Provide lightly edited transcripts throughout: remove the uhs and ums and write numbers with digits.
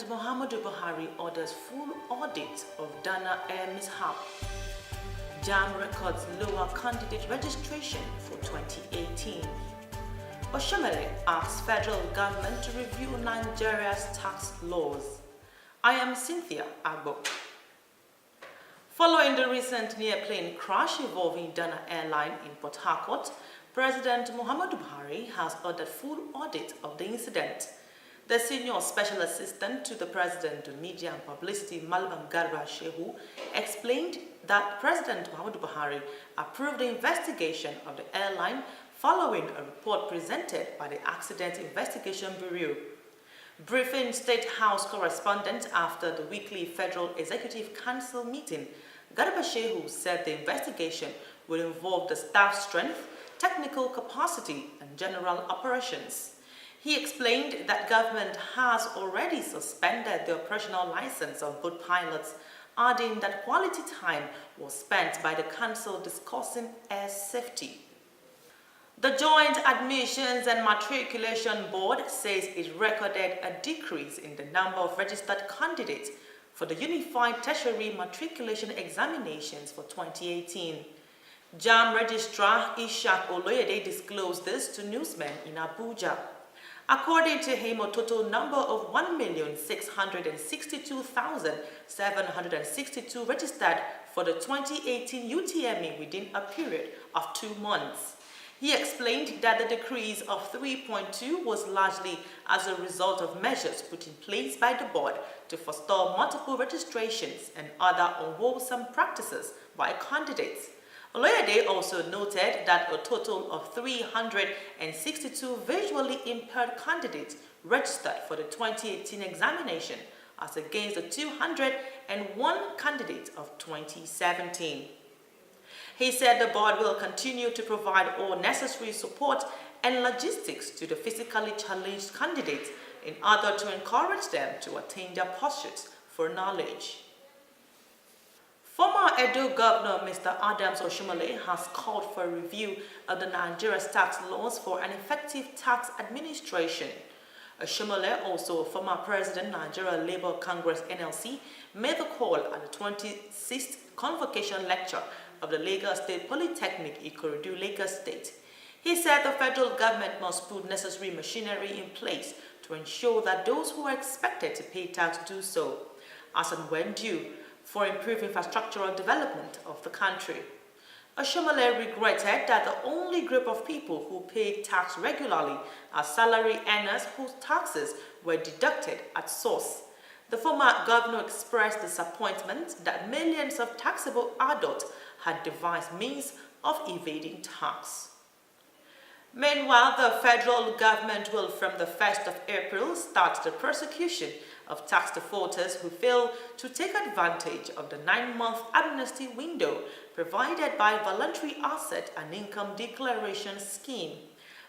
President Muhammadu Buhari orders full audit of Dana Air Mishap. Jamb records lower candidate registration for 2018. Oshiomole asks federal government to review Nigeria's tax laws. I am Cynthia Agbo. Following the recent near-plane crash involving Dana Airline in Port Harcourt, President Muhammadu Buhari has ordered full audit of the incident. The senior special assistant to the President on Media and Publicity, Shehu, explained that President Muhammadu Buhari approved the investigation of the airline following a report presented by the Accident Investigation Bureau. Briefing State House correspondent after the weekly Federal Executive Council meeting, Shehu said the investigation will involve the staff strength, technical capacity, and general operations. He explained that government has already suspended the operational license of both pilots, adding that quality time was spent by the council discussing air safety. The Joint Admissions and Matriculation Board says it recorded a decrease in the number of registered candidates for the Unified Tertiary Matriculation Examinations for 2018. Jamb Registrar Mishap disclosed this to newsmen in Abuja. According to him, a total number of 1,662,762 registered for the 2018 UTME within a period of 2 months. He explained that the decrease of 3.2 was largely as a result of measures put in place by the board to forestall multiple registrations and other unwholesome practices by candidates. Oloyede also noted that a total of 362 visually impaired candidates registered for the 2018 examination as against the 201 candidates of 2017. He said the board will continue to provide all necessary support and logistics to the physically challenged candidates in order to encourage them to attain their pursuits for knowledge. Former Edo Governor Mr. Oshiomole has called for a review of the Nigeria's tax laws for an effective tax administration. Oshiomole, also a former President Nigeria Labour Congress NLC, made the call at the 26th Convocation Lecture of the Lagos State Polytechnic, Ikorodu, Lagos State. He said the federal government must put necessary machinery in place to ensure that those who are expected to pay tax do so, as and when due, for improving infrastructural development of the country. Oshiomole regretted that the only group of people who pay tax regularly are salary earners whose taxes were deducted at source. The former governor expressed disappointment that millions of taxable adults had devised means of evading tax. Meanwhile, the federal government will, from the 1st of April, start the prosecution of tax defaulters who fail to take advantage of the 9-month amnesty window provided by Voluntary Asset and Income Declaration Scheme.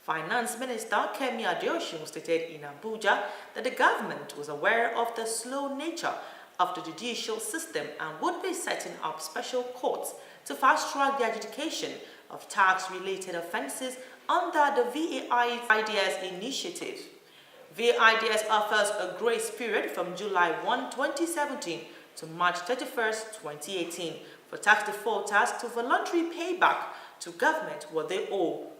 Finance Minister Kemi Adeosun stated in Abuja that the government was aware of the slow nature of the judicial system and would be setting up special courts to fast-track the adjudication of tax-related offences under the VAIDS initiative. VAIDS offers a grace period from July 1, 2017 to March 31, 2018 for tax defaulters to voluntarily pay back to government what they owe.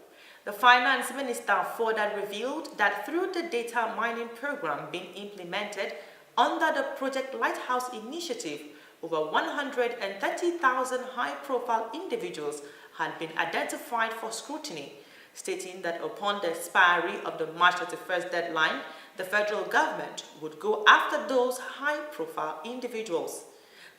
The finance minister further revealed that through the data mining program being implemented under the Project Lighthouse initiative, over 130,000 high-profile individuals had been identified for scrutiny, stating that upon the expiry of the March 31st deadline, the federal government would go after those high-profile individuals.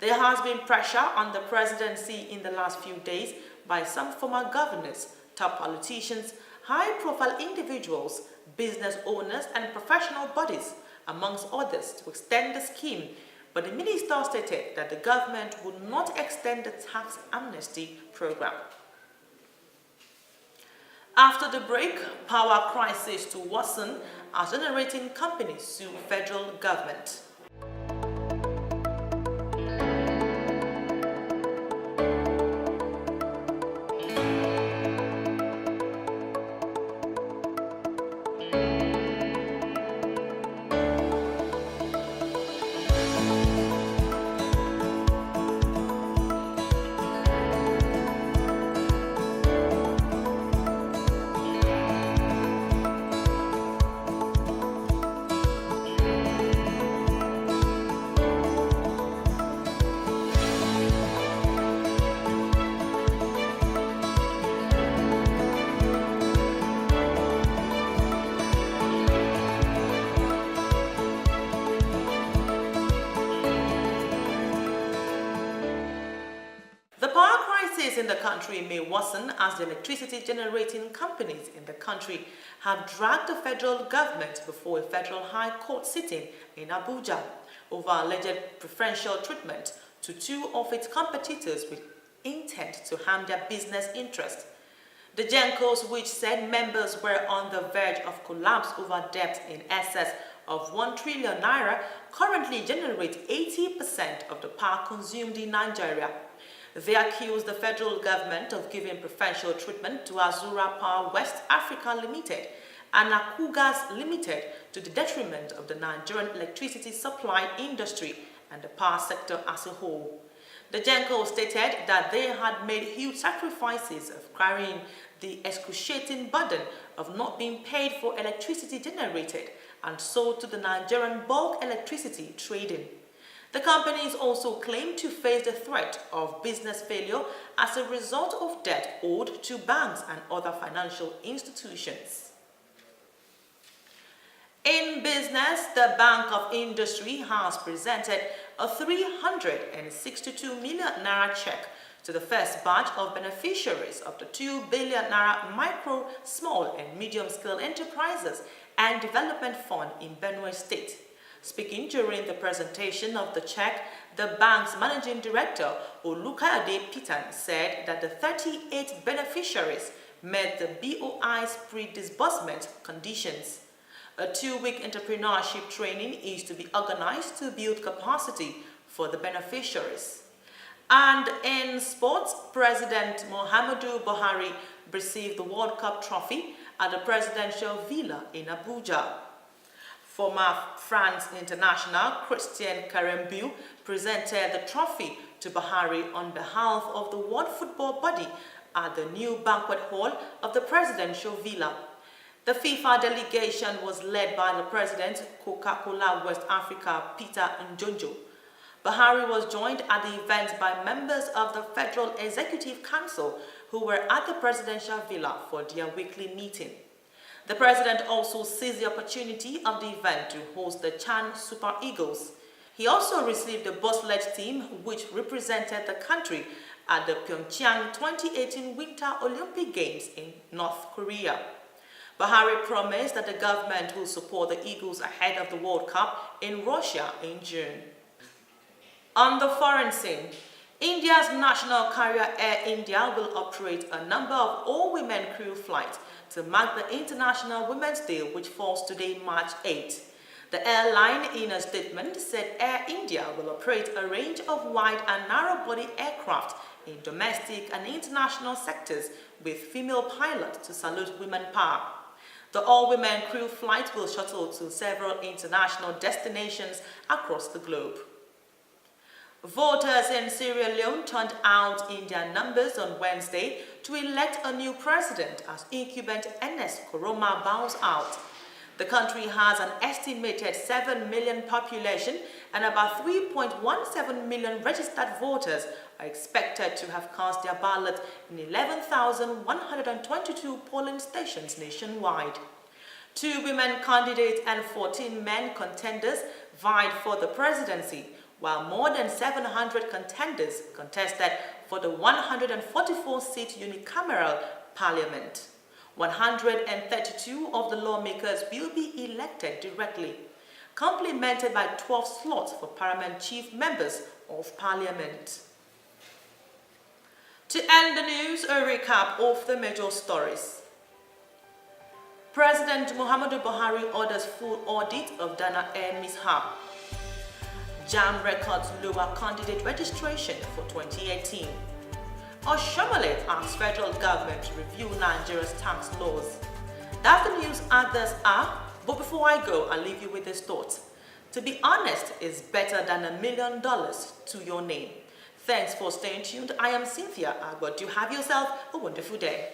There has been pressure on the presidency in the last few days by some former governors, top politicians, high-profile individuals, business owners, and professional bodies, amongst others, to extend the scheme. But the minister stated that the government would not extend the tax amnesty program. After the break, power crisis to worsen as generating companies sue federal government. crisis in the country may worsen as the electricity generating companies in the country have dragged the federal government before a federal high court sitting in Abuja over alleged preferential treatment to two of its competitors with intent to harm their business interests. The GENCOs, which said members were on the verge of collapse over debt in excess of 1 trillion naira, currently generate 80% of the power consumed in Nigeria. They accused the federal government of giving preferential treatment to Azura Power West Africa Limited and Akugas Limited to the detriment of the Nigerian electricity supply industry and the power sector as a whole. The GENCO stated that they had made huge sacrifices of carrying the excruciating burden of not being paid for electricity generated and sold to the Nigerian bulk electricity trading. The companies also claim to face the threat of business failure as a result of debt owed to banks and other financial institutions. In business, the Bank of Industry has presented a 362 million naira check to the first batch of beneficiaries of the 2 billion naira micro, small and medium-scale enterprises and development fund in Benue State. Speaking during the presentation of the check, the bank's managing director, Olukayode Peter, said that the 38 beneficiaries met the BOI's pre-disbursement conditions. A 2-week entrepreneurship training is to be organized to build capacity for the beneficiaries. And in sports, President Muhammadu Buhari received the World Cup trophy at the presidential villa in Abuja. Former France international Christian Karembeu presented the trophy to Buhari on behalf of the World Football Body at the new banquet hall of the presidential villa. The FIFA delegation was led by the president, Coca-Cola West Africa, Peter Njonjo. Buhari was joined at the event by members of the Federal Executive Council who were at the presidential villa for their weekly meeting. The president also seized the opportunity of the event to host the Chan Super Eagles. He also received the bobsled team which represented the country at the Pyeongchang 2018 Winter Olympic Games in North Korea. Buhari promised that the government will support the Eagles ahead of the World Cup in Russia in June. On the foreign scene, India's national carrier Air India will operate a number of all-women crew flights to mark the International Women's Day, which falls today, March 8. The airline, in a statement, said Air India will operate a range of wide and narrow-body aircraft in domestic and international sectors with female pilots to salute women power. The all-women crew flight will shuttle to several international destinations across the globe. Voters in Sierra Leone turned out in their numbers on Wednesday to elect a new president as incumbent Ernest Koroma bows out. The country has an estimated 7 million population and about 3.17 million registered voters are expected to have cast their ballot in 11,122 polling stations nationwide. 2 women candidates and 14 men contenders vied for the presidency, while more than 700 contenders contested for the 144-seat unicameral parliament. 132 of the lawmakers will be elected directly, complemented by 12 slots for paramount chief members of parliament. To end the news, a recap of the major stories. President Muhammadu Buhari orders full audit of Dana Air Mishap. Jamb records lower candidate registration for 2018. Oshiomole asks federal government to review Nigeria's tax laws. That's the news others are, but before I go, I'll leave you with this thought. To be honest is better than $1 million to your name. Thanks for staying tuned. I am Cynthia Agbot. Do have yourself a wonderful day.